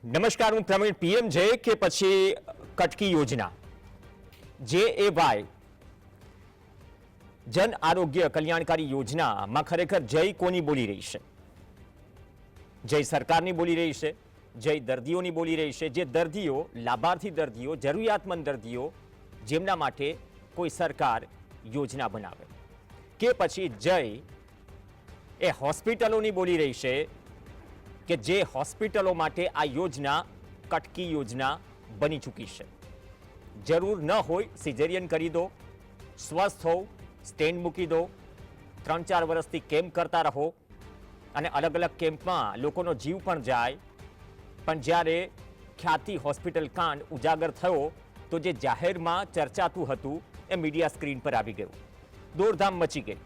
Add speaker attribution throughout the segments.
Speaker 1: નમસ્કાર, હું પ્રવીણ. પીએમ જે કે પછી કટકી યોજના JAY જન આરોગ્ય કલ્યાણકારી યોજનામાં ખરેખર જય કોની બોલી રહી છે? જય સરકારની બોલી રહી છે, જય દર્દીઓની બોલી રહી છે. જે દર્દીઓ, લાભાર્થી દર્દીઓ, જરૂરિયાતમંદ દર્દીઓ જેમના માટે કોઈ સરકાર યોજના બનાવે, કે પછી જય એ હોસ્પિટલોની બોલી રહી છે કે જે હોસ્પિટલો માટે આ યોજના કટકી યોજના બની ચૂકી છે. જરૂર ન હોય સિઝેરિયન કરી દો, સ્વસ્થ હો સ્ટેન્ડ મૂકી દો, 3-4 વર્ષથી કેમ્પ કરતા રહો અને અલગ અલગ કેમ્પમાં લોકોનો જીવ પણ જાય. પણ જ્યારે ખ્યાતિ હોસ્પિટલ કાંડ ઉજાગર થયો તો જે જાહેરમાં ચર્ચાતું હતું એ મીડિયા સ્ક્રીન પર આવી ગયું, દોડધામ મચી ગઈ.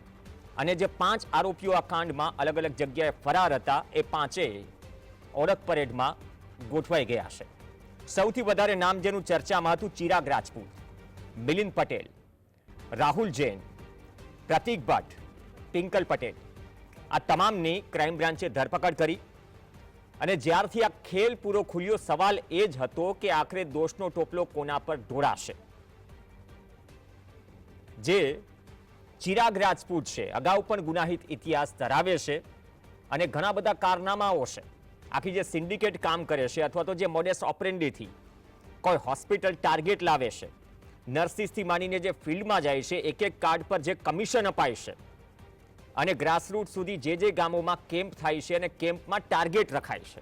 Speaker 1: અને જે 5 આરોપીઓ આ કાંડમાં અલગ અલગ જગ્યાએ ફરાર હતા એ 5 ઓળખ પરેડમાં ગોઠવાઈ ગયા છે. સૌથી વધારે નામ જેનું ચર્ચામાં હતું ચિરાગ રાજપૂત, મિલિંદ પટેલ, રાહુલ જૈન, પ્રતીક ભટ્ટ, ટિંકલ પટેલ, આ તમામની ક્રાઇમ બ્રાન્ચે ધરપકડ કરી. અને જ્યારથી આ ખેલ પૂરો ખુલ્યો, સવાલ એ જ હતો કે આખરે દોષનો ટોપલો કોના પર ઢોળાશે. જે ચિરાગ રાજપૂત છે, અગાઉ પણ ગુનાહિત ઇતિહાસ ધરાવે છે અને ઘણા બધા કારનામાઓ છે. આખી જે સિન્ડિકેટ કામ કરે છે અથવા તો જે મોડેસ ઓપરેન્ડીથી કોઈ હોસ્પિટલ ટાર્ગેટ લાવે છે, નર્સિસથી માંડીને જે ફિલ્ડમાં જાય છે, એક એક કાર્ડ પર જે કમિશન અપાય છે અને ગ્રાસરૂટ સુધી જે ગામોમાં કેમ્પ થાય છે અને કેમ્પમાં ટાર્ગેટ રખાય છે,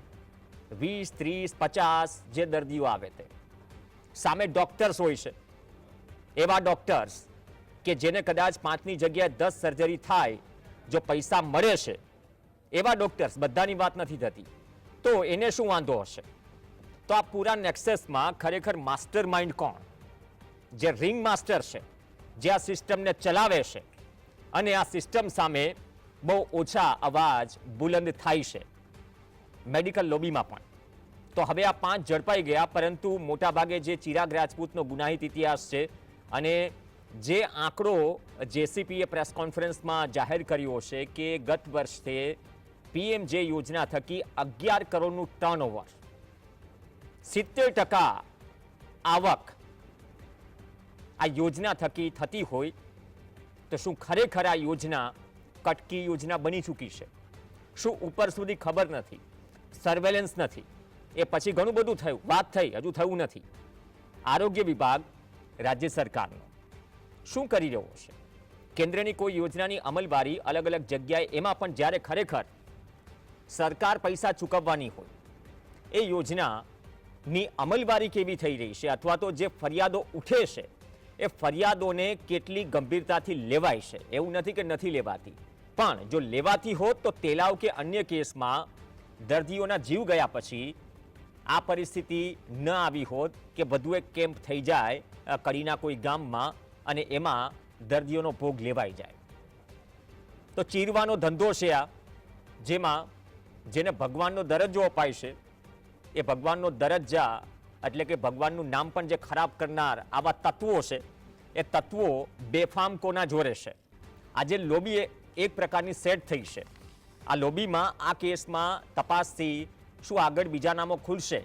Speaker 1: 20, 30, 50 જે દર્દીઓ આવે તે સામે ડોક્ટર્સ હોય છે. એવા ડોક્ટર્સ કે જેને કદાચ 5ની જગ્યાએ 10 સર્જરી થાય જો પૈસા મળે છે, એવા ડોક્ટર્સ, બધાની વાત નથી થતી, તો એને શું વાંધો હશે? તો આ પૂરા નેક્સસમાં ખરેખર માસ્ટર માઇન્ડ કોણ? જે રિંગ માસ્ટર છે, જે આ સિસ્ટમને ચલાવે છે અને આ સિસ્ટમ સામે બહુ ઓછા અવાજ બુલંદ થાય છે મેડિકલ લોબીમાં પણ. તો હવે આ 5 ઝડપાઈ ગયા, પરંતુ મોટાભાગે જે ચિરાગ રાજપૂતનો ગુનાહિત ઇતિહાસ છે અને જે આંકડો જેસીપીએ પ્રેસ કોન્ફરન્સમાં જાહેર કર્યો છે કે ગત વર્ષે પીએમ જે યોજના થકી 11 કરોડનું ટર્નઓવર, 70% આવક આ યોજના થકી થતી હોય, તો શું ખરેખર આ યોજના કટકી યોજના બની ચૂકી છે? શું ઉપર સુધી ખબર નથી, સર્વેલન્સ નથી? એ પછી ઘણું બધું થયું, વાત થઈ, હજુ થયું નથી. આરોગ્ય વિભાગ રાજ્ય સરકારનો શું કરી રહ્યો છે? કેન્દ્રની કોઈ યોજનાની અમલવારી અલગ અલગ જગ્યાએ, એમાં પણ જ્યારે ખરેખર સરકાર પૈસા ચૂકવવાની હોય, એ યોજનાની અમલવારી કેવી થઈ રહી છે અથવા તો જે ફરિયાદો ઉઠે છે એ ફરિયાદોને કેટલી ગંભીરતાથી લેવાય છે? એવું નથી કે નથી લેવાતી, પણ જો લેવાતી હોત તો તેલાવ કે અન્ય કેસમાં દર્દીઓના જીવ ગયા પછી આ પરિસ્થિતિ ન આવી હોત કે વધુ એક કેમ્પ થઈ જાય કડીના કોઈ ગામમાં અને એમાં દર્દીઓનો ભોગ લેવાઈ જાય. તો ચીરવાનો ધંધો છે આ, જેમાં જેને ભગવાનનો દરજ્જો અપાય છે, એ ભગવાનનો દરજ્જા એટલે કે ભગવાનનું નામ પણ જે ખરાબ કરનાર આવા તત્વો છે, એ તત્વો બેફામ કોના જોરે છે? આજે લોબી એક પ્રકારની સેટ થઈ છે. આ લોબીમાં આ કેસમાં તપાસથી શું આગળ બીજા નામો ખુલશે?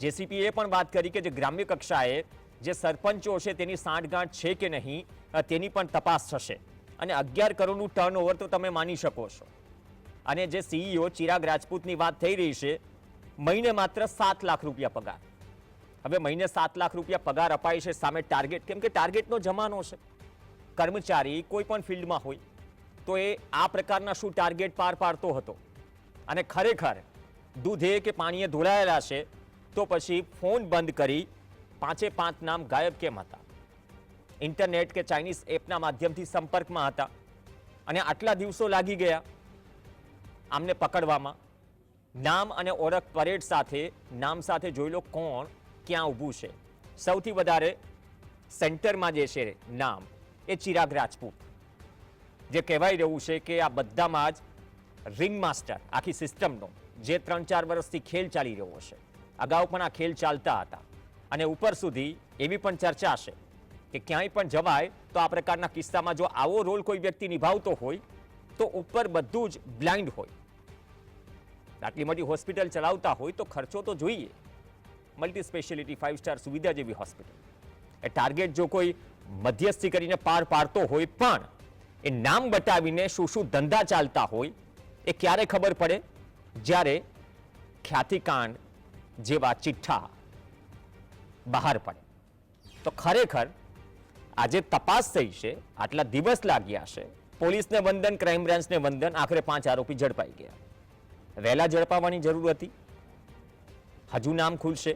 Speaker 1: જેસીપીએ પણ વાત કરી કે જે ગ્રામ્ય કક્ષાએ જે સરપંચો છે તેની સાંઠગાંઠ છે કે નહીં તેની પણ તપાસ થશે. અને 11 કરોડનું ટર્નઓવર તો તમે માની શકો છો. અને જે સીઈઓ ચિરાગ રાજપૂતની વાત થઈ રહી છે, મહિને માત્ર 7 લાખ રૂપિયા પગાર. હવે મહિને 7 લાખ રૂપિયા પગાર અપાય છે, સામે ટાર્ગેટ, કેમ કે ટાર્ગેટનો જમાનો છે. કર્મચારી કોઈ પણ ફિલ્ડમાં હોય તો એ આ પ્રકારના શું ટાર્ગેટ પાર પાડતો હતો? અને ખરેખર દૂધે કે પાણીએ ધોળાયેલા છે તો પછી ફોન બંધ કરી 5 નામ ગાયબ કેમ હતા? ઇન્ટરનેટ કે ચાઇનીઝ એપના માધ્યમથી સંપર્કમાં હતા અને આટલા દિવસો લાગી ગયા આમને પકડવામાં. નામ અને ઓળખ પરેડ સાથે, નામ સાથે જોઈ લો કોણ ક્યાં ઊભું છે. સૌથી વધારે સેન્ટરમાં જે છે નામ, એ ચિરાગ રાજપૂત, જે કહેવાય રહ્યું છે કે આ બધામાં જ રિંગ માસ્ટર આખી સિસ્ટમનો, જે 3-4 વર્ષથી ખેલ ચાલી રહ્યો છે. અગાઉ પણ આ ખેલ ચાલતા હતા અને ઉપર સુધી એવી પણ ચર્ચા છે કે ક્યાંય પણ જવાય તો આ પ્રકારના કિસ્સામાં જો આવો રોલ કોઈ વ્યક્તિ નિભાવતો હોય તો ઉપર બધું જ બ્લાઇન્ડ હોય. આટલી મોટી હોસ્પિટલ ચલાવતા હોય તો ખર્ચો તો જોઈએ. મલ્ટી સ્પેશિયાલિટી 5 સ્ટાર સુવિધા જેવી હોસ્પિટલ, એ ટાર્ગેટ જો કોઈ મધ્યસ્થી કરીને પાર પાડતો હોય પણ એ નામ બતાવીને શું શું ધંધા ચાલતા હોય એ ક્યારે ખબર પડે? જ્યારે ખ્યાતિકાંડ જેવા ચિઠ્ઠા બહાર પડે. તો ખરેખર આજે તપાસ થઈ છે, આટલા દિવસ લાગ્યા છે, પોલીસને વંદન, ક્રાઇમ બ્રાન્ચને વંદન, આખરે 5 આરોપી ઝડપાઈ ગયા. વહેલા ઝડપાવવાની જરૂર હતી. હજુ નામ ખુલશે.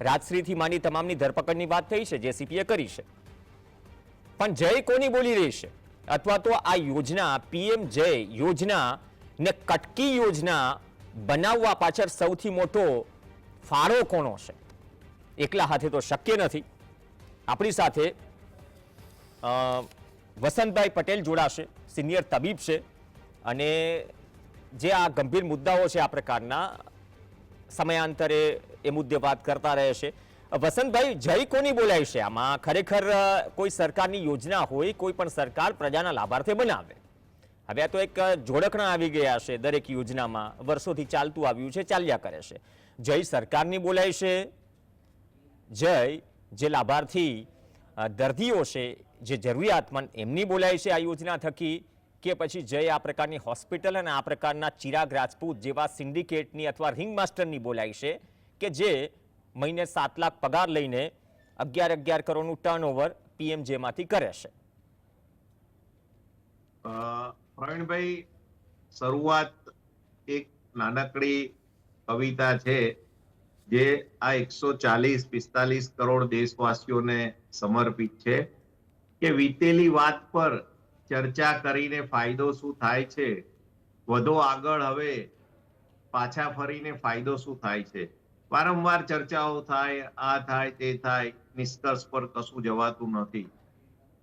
Speaker 1: રાજશ્રીથી માંડી તમામની ધરપકડની વાત થઈ છે, જેસીપીએ કરી છે, પણ જય કોની બોલી રહી છે? અથવા તો આ યોજના પીએમ જય યોજના ને કટકી યોજના બનાવવા પાછળ સૌથી મોટો ફાળો કોનો છે? એકલા હાથે તો શક્ય નથી. આપણી સાથે વસંતભાઈ પટેલ જોડાશે, સિનિયર તબીબ છે અને જે આ ગંભીર મુદ્દાઓ છે આ પ્રકારના સમયાંતરે એ મુદ્દે વાત કરતા રહે છે. વસંતભાઈ, જય કોની બોલાય છે આમાં? ખરેખર કોઈ સરકારની યોજના હોય, કોઈ પણ સરકાર પ્રજાના લાભાર્થે બનાવે. હવે આ તો એક જોડકણા આવી ગયા છે દરેક યોજનામાં, વર્ષોથી ચાલતું આવ્યું છે, ચાલ્યા કરે છે. જય સરકારની બોલાય છે? જય જે લાભાર્થી દર્દીઓ છે, જે જરૂરિયાતમંદ, એમની બોલાય છે આ યોજના થકી? કે પછી જય આ પ્રકારની હોસ્પિટલ અને આ પ્રકારના ચિરાગ રાજપૂત જેવા સિન્ડિકેટની અથવા રિંગ માસ્ટરની બોલાય છે કે જે મહિને 7 લાખ પગાર લઈને 11 કરોડનું ટર્નઓવર પીએમજેમાંથી કરે છે?
Speaker 2: પ્રવીણભાઈ, શરૂઆત એક નાનકડી કવિતા છે જે આ 140-45 કરોડ દેશવાસીઓને સમર્પિત છે કે વીતેલી વાત પર ચર્ચા કરીને ફાયદો શું થાય છે, વધો આગળ હવે પાછા ફરીને ફાયદો શું થાય છે. વારંવાર ચર્ચાઓ થાય, આ થાય તે થાય, નિષ્કર્ષ પર કશું જવાતું નથી.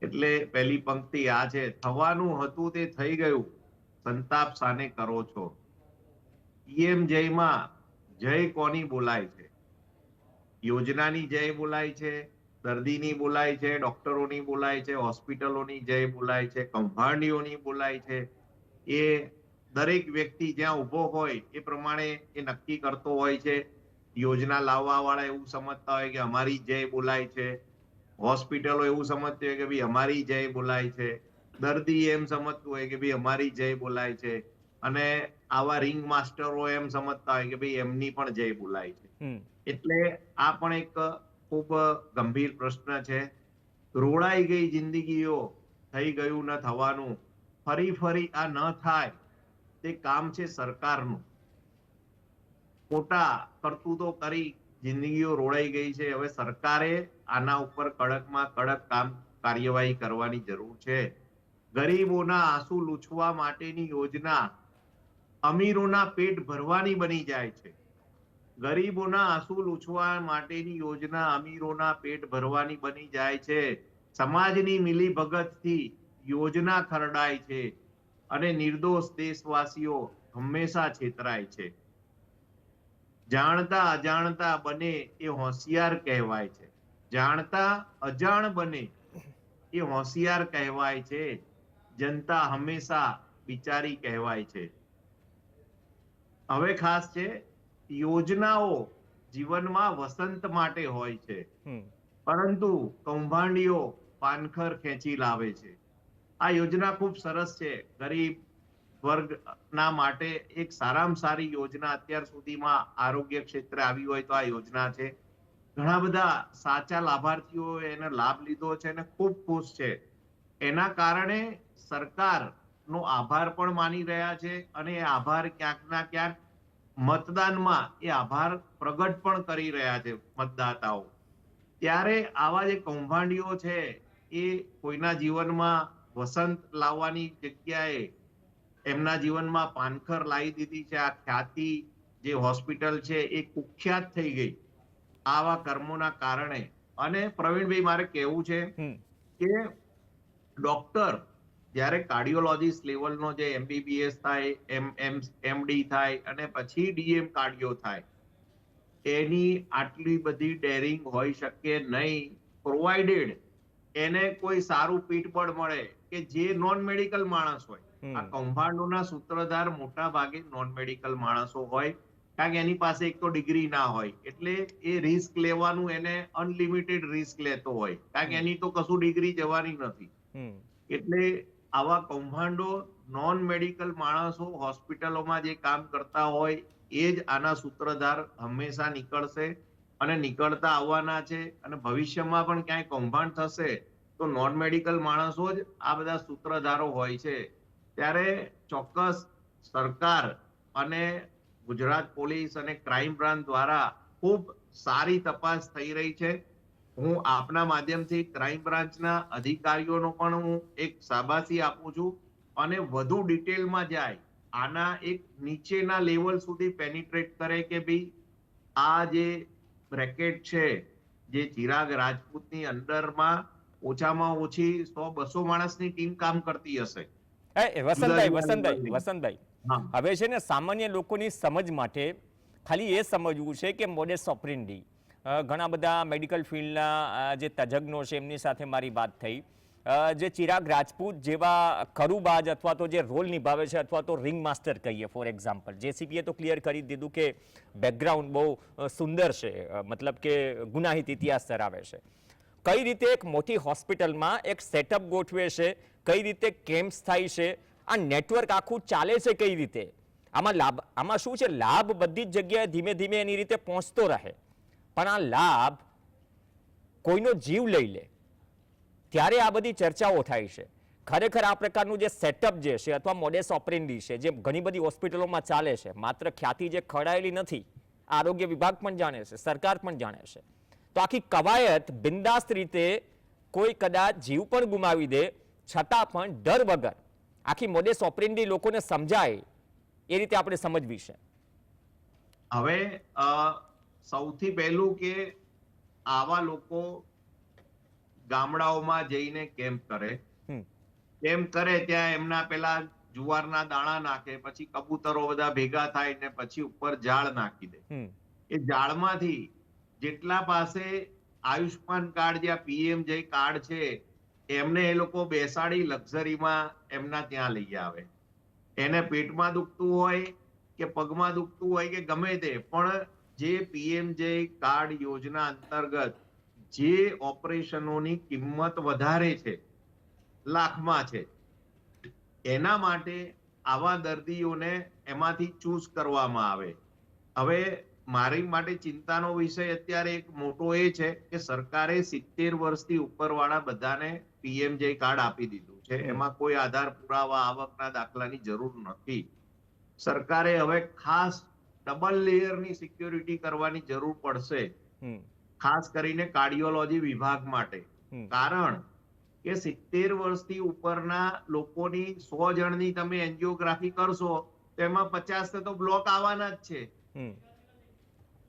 Speaker 2: એટલે પહેલી પંક્તિ આ છે: થવાનું હતું તે થઈ ગયું, સંતાપ સાને કરો છો. પીએમ જયમાં જય કોની બોલાય છે? યોજનાની જય બોલાય છે, દર્દીની બોલાય છે, ડોક્ટરોની બોલાય છે, હોસ્પિટલોની જય બોલાય છે, કૌભાંડીઓની બોલાય છે. એ દરેક વ્યક્તિ જ્યાં ઊભો હોય એ પ્રમાણે એ નક્કી કરતો હોય છે. યોજના લાવવા વાળા એવું સમજતા હોય કે અમારી જય બોલાય છે, હોસ્પિટલો એવું સમજતી હોય કે ભાઈ અમારી જય બોલાય છે, દર્દી એમ સમજતું હોય કે ભાઈ અમારી જય બોલાય છે, અને આવા રિંગ માસ્ટરો એમ સમજતા હોય કે ભાઈ એમની પણ જય બોલાય છે. એટલે આ પણ એક ખૂબ ગંભીર પ્રશ્ન છે. રોડાઈ ગઈ જિંદગીઓ, થઈ ગયું ન થવાનું. ફરી ફરી આ ન થાય તે કામ છે સરકારનું. ખોટા કરતૂતો કરી જિંદગીઓ રોડાઈ ગઈ છે. હવે સરકારે આના ઉપર કડકમાં કડક કાર્યવાહી કરવાની જરૂર છે. ગરીબોના આંસુ લૂછવા માટેની યોજના અમીરોના પેટ ભરવાની બની જાય છે. ગરીબોના આંસુ લૂછવા માટેની યોજના અમીરોના પેટ ભરવાની બની જાય છે. સમાજની મિલીભગતથી યોજના ખરડાય છે અને નિર્દોષ દેશવાસીઓ હંમેશા છેતરાય છે. જાણતા અજાણતા બને એ હોશિયાર કહેવાય છે. જાણતા અજાણ બને એ હોશિયાર કહેવાય છે. જનતા હંમેશા બિચારી કહેવાય છે. હવે ખાસ છે, યોજનાઓ જીવનમાં વસંત માટે હોય છે, પરંતુ કૌભાંડીઓ પાનખર ખેંચી લાવે છે. આ યોજના ખૂબ સરસ છે. ગરીબ વર્ગના માટે એક સારામાં સારી યોજના અત્યાર સુધીમાં આરોગ્ય ક્ષેત્રે આવી હોય તો આ યોજના છે. ઘણા બધા સાચા લાભાર્થીઓ એનો લાભ લીધો છે અને ખૂબ ખુશ છે. એના કારણે સરકારનો આભાર પણ માની રહ્યા છે અને એ આભાર ક્યાંક ના ક્યાંક મતદાનમાં એ આભાર પ્રગટ પણ કરી રહ્યા છે મતદાતાઓ. ત્યારે આવા જે કૌભાંડીઓ છે એ કોઈના જીવનમાં વસંત લાવવાની જગ્યાએ એમના જીવનમાં પાનખર લાવી દીધી છે. આ ખ્યાતિ જે હોસ્પિટલ છે એ કુખ્યાત થઈ ગઈ આવા કર્મોના કારણે. અને પ્રવીણભાઈ, મારે કહેવું છે કે ડોક્ટર જ્યારે કાર્ડિયોલોજીસ્ટ લેવલનો જે એમબીબીએસ થાય, એમડી થાય અને પછી ડીએમ કાર્ડિયો થાય, એની આટલી બધી ડેરિંગ હોઈ શકે નહીં, પ્રોવાઇડેડ એને કોઈ સારું પીઠબળ મળે કે જે નોન મેડિકલ માણસ હોય. આ કૌભાંડોના સૂત્રધાર મોટા ભાગે નોન મેડિકલ માણસો હોય કારણ કે એની પાસે એક તો ડિગ્રી ના હોય, એટલે એ રિસ્ક લેવાનું એને અનલિમિટેડ રિસ્ક લેતો હોય, કારણ કે એની તો કશું ડિગ્રી જવાની નથી. એટલે આવા કૌભાંડો નોન મેડિકલ માણસો હોસ્પિટલોમાં જે કામ કરતા હોય એ જ આના સૂત્રધાર હંમેશા નીકળશે અને નીકળતા આવવાના છે. અને ભવિષ્યમાં પણ ક્યાંય કૌભાંડ થશે તો નોન મેડિકલ માણસો જ આ બધા સૂત્રધારો હોય છે. ત્યારે ચોક્કસ સરકાર અને ગુજરાત પોલીસ અને ક્રાઇમ બ્રાન્ચ દ્વારા ખૂબ સારી તપાસ થઈ રહી છે. હું આપના માધ્યમથી ક્રાઇમ બ્રાન્ચના અધિકારીઓનો પણ હું એક શાબાશી આપું છું અને વધુ ડિટેલમાં જાય, આના એક નીચેના લેવલ સુધી પેનિટ્રેટ કરે કે ભાઈ આ જે રેકેટ છે, જે ચિરાગ રાજપૂતની અંડરમાં ઓછામાં ઓછી 100-200 માણસની ટીમ કામ કરતી હશે.
Speaker 1: વસંતભાઈ, હવે છે ને સામાન્ય લોકોની સમજ માટે ખાલી એ સમજવું છે કે મોડેસ ઓપરેન્ડી, ઘણા બધા મેડિકલ ફિલ્ડના જે તજજ્ઞો છે એમની સાથે મારી વાત થઈ, જે ચિરાગ રાજપૂત જેવા ખરુબાજ અથવા તો જે રોલ નિભાવે છે અથવા તો રિંગ માસ્ટર કહીએ ફોર એક્ઝામ્પલ, જેસીબીએ તો ક્લિયર કરી દીધું કે બેકગ્રાઉન્ડ બહુ સુંદર છે, મતલબ કે ગુનાહિત ઇતિહાસ ધરાવે છે. કઈ રીતે એક મોટી હોસ્પિટલમાં એક સેટઅપ ગોઠવે છે, કઈ રીતે કેમ્પ્સ થાય છે, આ નેટવર્ક આખું ચાલે છે કઈ રીતે, આમાં શું છે, લાભ બધી જ જગ્યાએ ધીમે ધીમે એની રીતે પહોંચતો રહે, પણ આ લાભ કોઈનો જીવ લઈ લે ત્યારે આ બધી ચર્ચાઓ થાય છે. ખરેખર આ પ્રકારનું જે સેટઅપ જે છે અથવા મોડેસ ઓપરેન્ડી છે જે ઘણી બધી હોસ્પિટલોમાં ચાલે છે, માત્ર ખ્યાતિ જે ખડાયેલી નથી, આરોગ્ય વિભાગ પણ જાણે છે, સરકાર પણ જાણે છે, તો આખી કવાયત બિંદાસ્ત રીતે કોઈ કદાચ જીવ પણ ગુમાવી દે છતાં પણ ડર વગર આખી મોડેસ ઓપરેન્ડી લોકોને સમજાય એ રીતે આપણે સમજવી છે.
Speaker 2: હવે સૌથી પહેલું કે આવા લોકો ગામડાઓમાં જઈને કેમ્પ કરે ત્યાં એમના પેલા જુવારના દાણા નાખે, પછી કબૂતરો બધા ભેગા થાય ને પછી ઉપર જાળ નાખી દે. એ જાળમાંથી જેટલા પાસે આયુષ્માન કાર્ડ જે પીએમજય કાર્ડ છે એમને એ લોકો બેસાડી લક્ઝરીમાં એમના ત્યાં લઈ આવે. એને પેટમાં દુખતું હોય કે પગમાં દુખતું હોય કે ગમે તે, પણ જે પીએમજય કાર્ડ યોજના અંતર્ગત જે ઓપરેશનોની કિંમત વધારે છે, લાખમાં છે, એના માટે આવા દર્દીઓને એમાંથી ચૂઝ કરવામાં આવે. હવે મારી માટે ચિંતાનો વિષય અત્યારે એક મોટો એ છે કે સરકારે 70 વર્ષથી ઉપરવાળા બધાને પીએમજય કાર્ડ આપી દીધું છે. એમાં કોઈ આધાર પુરાવા આવકના દાખલાની જરૂર નથી. સરકારે હવે ખાસ ડબલ લેયરની સિક્યોરિટી કરવાની જરૂર પડશે, ખાસ કરીને કાર્ડિયોલોજી વિભાગ માટે. કારણ કે 70 વર્ષથી ઉપરના લોકોની 100 જણની તમે એન્જિયોગ્રાફી કરશો તો એમાં 50 તો બ્લોક આવવાના જ છે.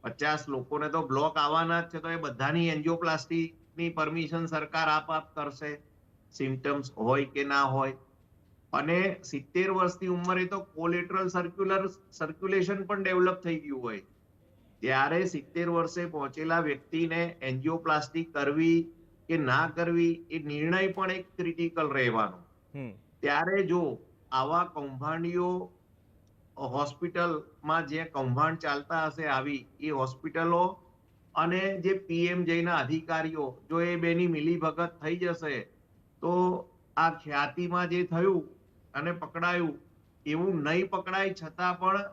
Speaker 2: 50 લોકોને તો બ્લોક આવવાના જ છે, તો એ બધાની એન્જિયોપ્લાસ્ટીની પરમિશન સરકાર આપઆપ કરશે, સિમ્પટમ્સ હોય કે ના હોય. અને 70 વર્ષની ઉંમરે તો કોલેટરલ સર્ક્યુલેશન પણ ડેવલપ થઈ ગયું હોય, ત્યારે 70 વર્ષે પહોંચેલા વ્યક્તિને એન્જિયોપ્લાસ્ટી કરવી કે ના કરવી એ નિર્ણય પણ એક ક્રિટિકલ રહેવાનો. ત્યારે જો આવા કૌભાંડીઓ હોસ્પિટલમાં જે કૌભાંડ ચાલતા હશે આવી એ હોસ્પિટલો અને જે પીએમજયના અધિકારીઓ જો એ બેની મિલીભગત થઈ જશે તો આ ખ્યાતિમાં જે થયું અને પકડાયું એવું નહીં પકડાય, છતાં પણ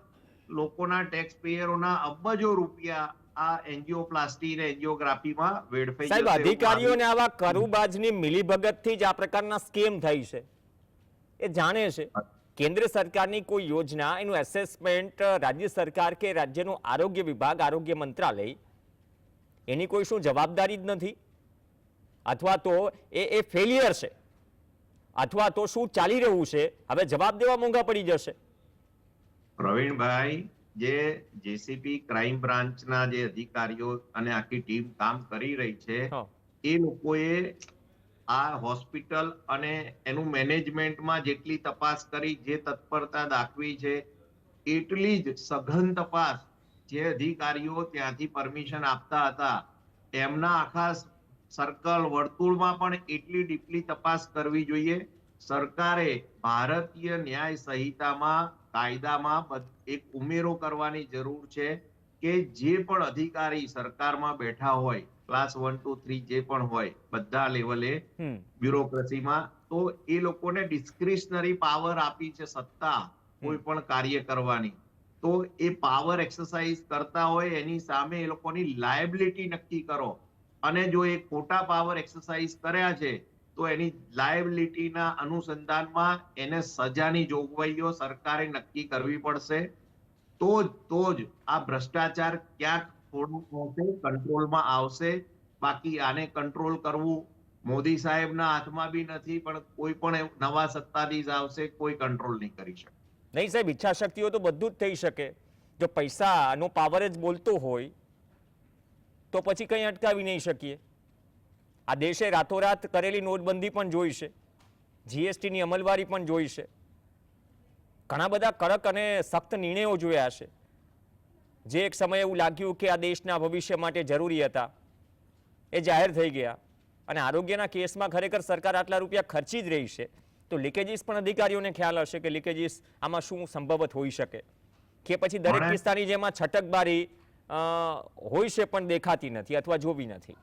Speaker 2: લોકોના ટેક્સ પેયરોના અબજો રૂપિયા આ એન્જિયોપ્લાસ્ટી અને એન્જિયોગ્રાફીમાં વેડફાઈ જશે.
Speaker 1: સાહેબ, અધિકારીઓને આવા કરુબાજની મિલીભગતથી જ આ પ્રકારના સ્કેમ થઈ છે એ જાણે છે. કેન્દ્ર સરકારની કોઈ યોજના, એનું એસેસમેન્ટ રાજ્ય સરકાર કે રાજ્યનું આરોગ્ય વિભાગ, આરોગ્ય મંત્રાલય, એની કોઈ શું જવાબદારી જ નથી? અથવા તો એ ફેલિયર છે, અથવા તો શું ચાલી રહ્યું છે? હવે જવાબ દેવા મોંઘા પડી જશે.
Speaker 2: પ્રવીણભાઈ, જે જેસીપી ક્રાઇમ બ્રાન્ચના જે અધિકારીઓ અને આખી ટીમ કામ કરી રહી છે, એ લોકોએ આ હોસ્પિટલ અને એનું મેનેજમેન્ટમાં જેટલી તપાસ કરી, જે તત્પરતા દાખવી છે, એટલી જ સઘન તપાસ જે અધિકારીઓ ત્યાંથી પરમિશન આપતા હતા એમના આખા સર્કલ વર્તુળમાં પણ એટલી ડીપલી તપાસ કરવી જોઈએ. સરકારે ભારતીય ન્યાય સંહિતામાં કાયદામાં એક ઉમેરો કરવાની જરૂર છે કે જે પણ અધિકારી સરકારમાં બેઠા હોય, ક્લાસ 1 to 3 જે પણ હોય, બધા લેવલે બ્યુરોક્રેસીમાં, તો એ લોકોને ડિસ્ક્રિશનરી પાવર આપી છે સત્તા કોઈ પણ કાર્ય કરવાની. તો એ પાવર એક્સરસાઇઝ કરતા હોય એની સામે એ લોકોની લાયબિલિટી નક્કી કરો, અને જો એ ખોટા પાવર એક્સરસાઇઝ કર્યા છે તો એની લાયબિલિટીના અનુસંધાનમાં એને સજાની જોગવાઈઓ સરકારે નક્કી કરવી પડશે. તો જ આ ભ્રષ્ટાચાર ક્યાંક થોડું કંટ્રોલમાં આવશે. બાકી આને કંટ્રોલ કરવું મોદી સાહેબના હાથમાં બી નથી, પણ કોઈ પણ નવા સત્તાધીશ આવશે કોઈ કંટ્રોલ નહીં કરી શકે.
Speaker 1: નહીં સાહેબ, ઈચ્છા શક્તિઓ તો બધું જ થઈ શકે. જો પૈસાનો પાવર જ બોલતો હોય તો પછી કંઈ અટકાવી નહીં શકીએ. આ દેશે રાતોરાત કરેલી નોટબંધી પણ જોઈ છે, જીએસટીની અમલવારી પણ જોઈ છે, ઘણા બધા કડક અને સખ્ત નિર્ણયો જોયા છે, જે એક સમયે એવું લાગ્યું કે આ દેશના ભવિષ્ય માટે જરૂરી હતા, એ જાહેર થઈ ગયા. અને આરોગ્યના કેસમાં ખરેખર સરકાર આટલા રૂપિયા ખર્ચી જ રહી છે, તો લીકેજીસ પણ અધિકારીઓને ખ્યાલ હશે કે લીકેજીસ આમાં શું સંભવત હોઈ શકે, કે પછી દરેક કિસ્સાની જેમાં છટકબારી હોય છે પણ દેખાતી નથી અથવા જોવી નથી.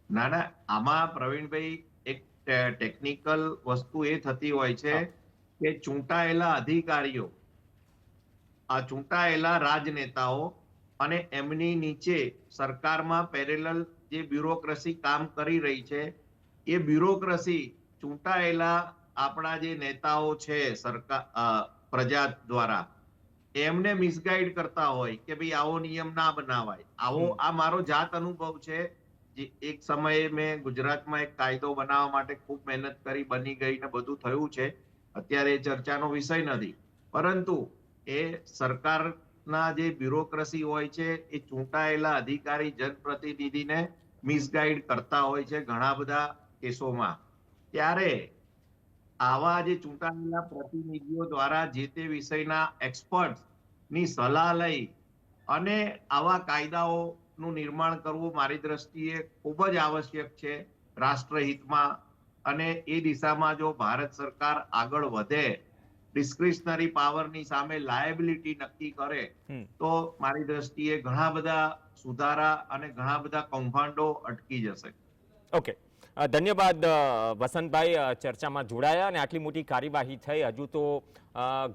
Speaker 2: ના, આમાં પ્રવીણભાઈ એક ટેકનિકલ વસ્તુ એ થતી હોય છે કે ચૂંટાયેલા અધિકારીઓ, આ ચૂંટાયેલા રાજનેતાઓ અને એમની નીચે સરકારમાં પેરેલલ જે બ્યુરોક્રેસી કામ કરી રહી છે, એ બ્યુરોક્રેસી ચૂંટાયેલા આપણા જે નેતાઓ છે સરકાર પ્રજા દ્વારા, એમને મિસગાઈડ કરતા હોય કે ભાઈ આવો નિયમ ના બનાવાય, આવો. આ મારો જાત અનુભવ છે. એક સમયે મેં ગુજરાતમાં એક કાયદો બનાવવા માટે ખૂબ મહેનત કરી, બની ગઈ ને બધું થયું છે. અત્યારે એ ચર્ચાનો વિષય નથી, પરંતુ એ સરકારના જે બ્યુરોક્રેસી હોય છે એ ચૂંટાયેલા અધિકારી જનપ્રતિનિધિને મિસગાઈડ કરતા હોય છે ઘણા બધા કેસોમાં. ત્યારે આવા જે ચૂંટાયેલા પ્રતિનિધિઓ દ્વારા જે તે વિષયના એક્સપર્ટ ની સલાહ લઈ અને આવા કાયદાઓનું નિર્માણ કરવું મારી દ્રષ્ટિએ ખૂબ જ આવશ્યક છે રાષ્ટ્રહિતમાં. અને એ દિશામાં જો ભારત સરકાર આગળ વધે, ડિસ્ક્રિશનરી પાવરની સામે લાયબિલિટી નક્કી કરે, તો મારી દ્રષ્ટિએ ઘણા બધા સુધારા અને ઘણા બધા કૌભાંડો અટકી જશે.
Speaker 1: ઓકે, ધન્યવાદ વસંતભાઈ, ચર્ચામાં જોડાયા અને આટલી મોટી કાર્યવાહી થઈ. હજુ તો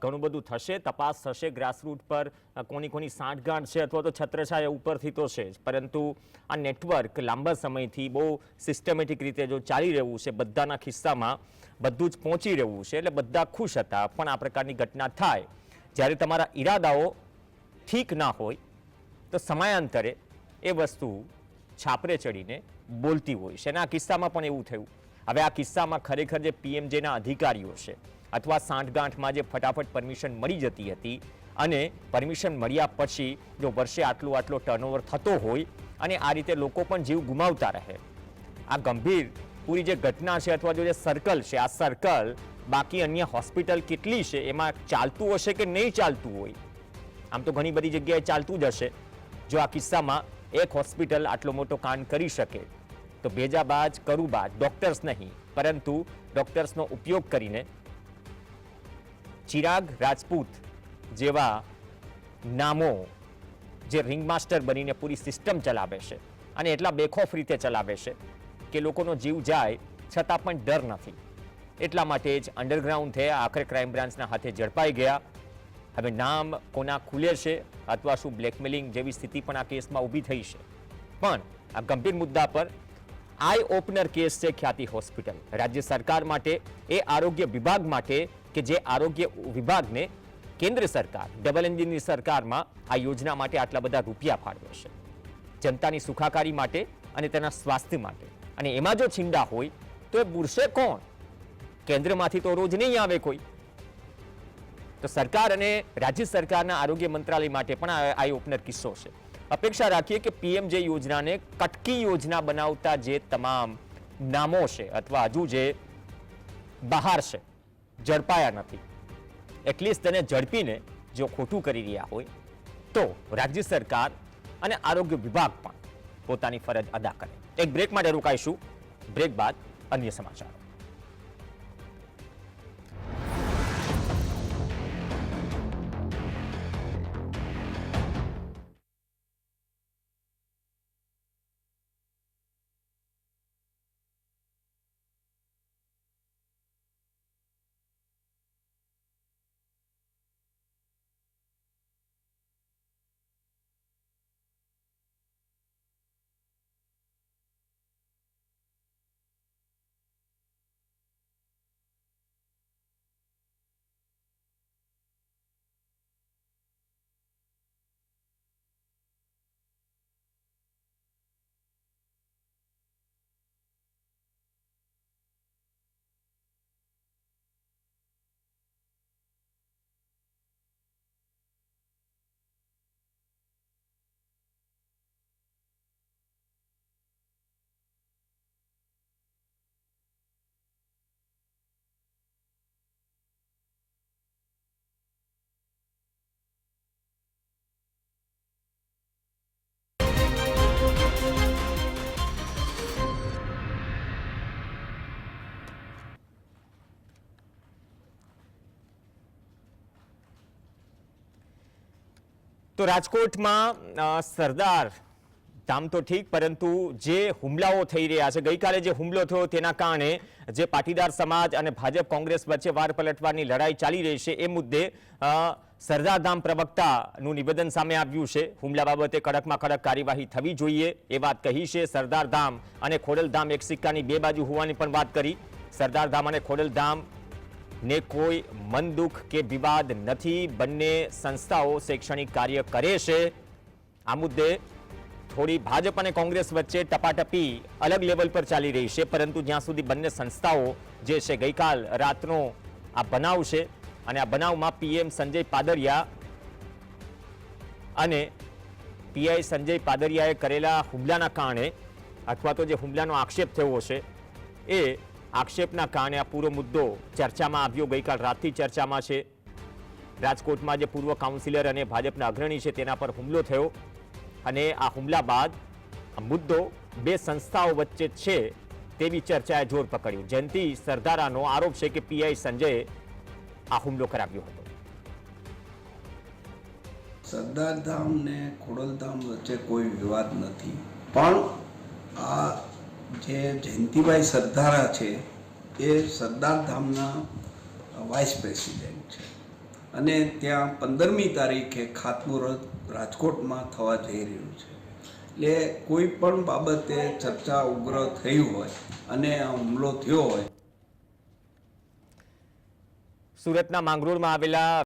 Speaker 1: ઘણું બધું થશે, તપાસ થશે ગ્રાસરૂટ પર, કોની સાંઠગાંઠ છે અથવા તો છત્રછાયા ઉપરથી તો છે જ, પરંતુ આ નેટવર્ક લાંબા સમયથી બહુ સિસ્ટમેટિક રીતે જો ચાલી રહ્યું છે, બધાના ખિસ્સામાં બધું જ પહોંચી રહ્યું છે, એટલે બધા ખુશ હતા. પણ આ પ્રકારની ઘટના થાય જ્યારે તમારા ઈરાદાઓ ઠીક ના હોય તો સમયાંતરે એ વસ્તુ છાપરે ચડીને બોલતી હોય છે, અને આ કિસ્સામાં પણ એવું થયું. હવે આ કિસ્સામાં ખરેખર જે પીએમજેના અધિકારીઓ છે અથવા સાંઠગાંઠમાં જે ફટાફટ પરમિશન મળી જતી હતી, અને પરમિશન મળ્યા પછી જો વર્ષે આટલો ટર્નઓવર થતો હોય અને આ રીતે લોકો પણ જીવ ગુમાવતા રહે, આ ગંભીર પૂરી જે ઘટના છે અથવા જો જે સર્કલ છે, આ સર્કલ બાકી અન્ય હોસ્પિટલ કેટલી છે એમાં ચાલતું હશે કે નહીં ચાલતું હોય. આમ તો ઘણી બધી જગ્યાએ ચાલતું જ હશે. જો આ કિસ્સામાં એક હોસ્પિટલ આટલો મોટો કાંડ કરી શકે તો ભેજાબાજ કરુબાજ ડોક્ટર્સ નહીં, પરંતુ ડોક્ટર્સનો ઉપયોગ કરીને ચિરાગ રાજપૂત જેવા નામો જે રિંગમાસ્ટર બનીને પૂરી સિસ્ટમ ચલાવે છે, અને એટલા બેખોફ રીતે ચલાવે છે કે લોકોનો જીવ જાય છતાં પણ ડર નથી. એટલા માટે જ અંડરગ્રાઉન્ડ થયા, આખરે ક્રાઇમ બ્રાન્ચના હાથે ઝડપાઈ ગયા. હવે નામ કોના ખુલે છે અથવા શું બ્લેકમેલિંગ જેવી સ્થિતિ પણ આ કેસમાં ઊભી થઈ છે. પણ આ ગંભીર મુદ્દા પર આઈ ઓપનર કેસ છે ખ્યાતિ હોસ્પિટલ. રાજ્ય સરકાર માટે, એ આરોગ્ય વિભાગ માટે કે જે આરોગ્ય વિભાગને કેન્દ્ર સરકાર, ડબલ એન્જિનની સરકારમાં આ યોજના માટે આટલા બધા રૂપિયા ફાળવે છે, જનતાની સુખાકારી માટે અને તેના સ્વાસ્થ્ય માટે. અને એમાં જો છીંડા હોય તો એ બુરશે કોણ? કેન્દ્રમાંથી તો રોજ નહીં આવે કોઈ. તો સરકાર અને રાજ્ય સરકારના આરોગ્ય મંત્રાલય માટે પણ આઈ ઓપનર કિસ્સો છે. અપેક્ષા રાખીએ કે પીએમજે યોજનાને કટકી યોજના બનાવતા જે તમામ નામો છે અથવા હજુ જે બહાર છે, ઝડપાયા નથી, એટલીસ્ટ તેને ઝડપીને જો ખોટું કરી રહ્યા હોય તો રાજ્ય સરકાર અને આરોગ્ય વિભાગ પણ પોતાની ફરજ અદા કરે. એક બ્રેક માટે રોકાઈશું, બ્રેક બાદ અન્ય સમાચારો. તો રાજકોટમાં સરદાર ધામ તો ઠીક, પરંતુ જે હુમલાઓ થઈ રહ્યા છે, ગઈકાલે જે હુમલો થયો તેના કારણે જે પાટીદાર સમાજ અને ભાજપ કોંગ્રેસ વચ્ચે વાર પલટવાની લડાઈ ચાલી રહી છે, એ મુદ્દે સરદાર ધામ પ્રવક્તાનું નિવેદન સામે આવ્યું છે. હુમલા બાબતે કડકમાં કડક કાર્યવાહી થવી જોઈએ એ વાત કહી છે. સરદાર ધામ અને ખોડલધામ એક સિક્કાની બે બાજુ હોવાની પણ વાત કરી. સરદાર ધામ અને ખોડલધામ ને કોઈ મન દુઃખ કે વિવાદ નથી. બંને સંસ્થાઓ શૈક્ષણિક કાર્ય કરે છે. આ મુદ્દે થોડી ભાજપ અને કોંગ્રેસ વચ્ચે ટપાટપી અલગ લેવલ પર ચાલી રહી છે, પરંતુ જ્યાં સુધી બંને સંસ્થાઓ જે છે, ગઈકાલ રાતનો આ બનાવ છે અને આ બનાવમાં પીએમ સંજય પાદરિયા અને પીઆઈ સંજય પાદરિયાએ કરેલા હુમલાના કારણે અથવા તો જે હુમલાનો આક્ષેપ થયો છે એ આક્ષેપના કારણે આ પૂરો મુદ્દો ચર્ચામાં આવ્યો. ગઈકાલ રાતથી ચર્ચામાં છે. રાજકોટમાં જે પૂર્વ કાઉન્સિલર અને ભાજપના અગ્રણી છે તેના પર હુમલો થયો અને આ હુમલા બાદ આ મુદ્દો બે સંસ્થાઓ વચ્ચે છે તેવી ચર્ચાએ જોર પકડ્યું. જયંતિ સરદારાનો આરોપ છે કે પીઆઈ સંજયે આ હુમલો કરાવ્યો હતો.
Speaker 3: સરદાર ધામ ને ખોડલધામ વચ્ચે કોઈ વિવાદ નથી, પણ આ જે જયંતિભાઈ સરદારા છે એ સરદાર ધામના વાઇસ પ્રેસિડેન્ટ છે અને ત્યાં 15મી તારીખે ખાતમુહૂર્ત રાજકોટમાં થવા જઈ રહ્યું છે. એટલે કોઈ પણ બાબતે ચર્ચા ઉગ્ર થઈ હોય અને હુમલો થયો હોય.
Speaker 1: સુરતના માંગરોળમાં આવેલા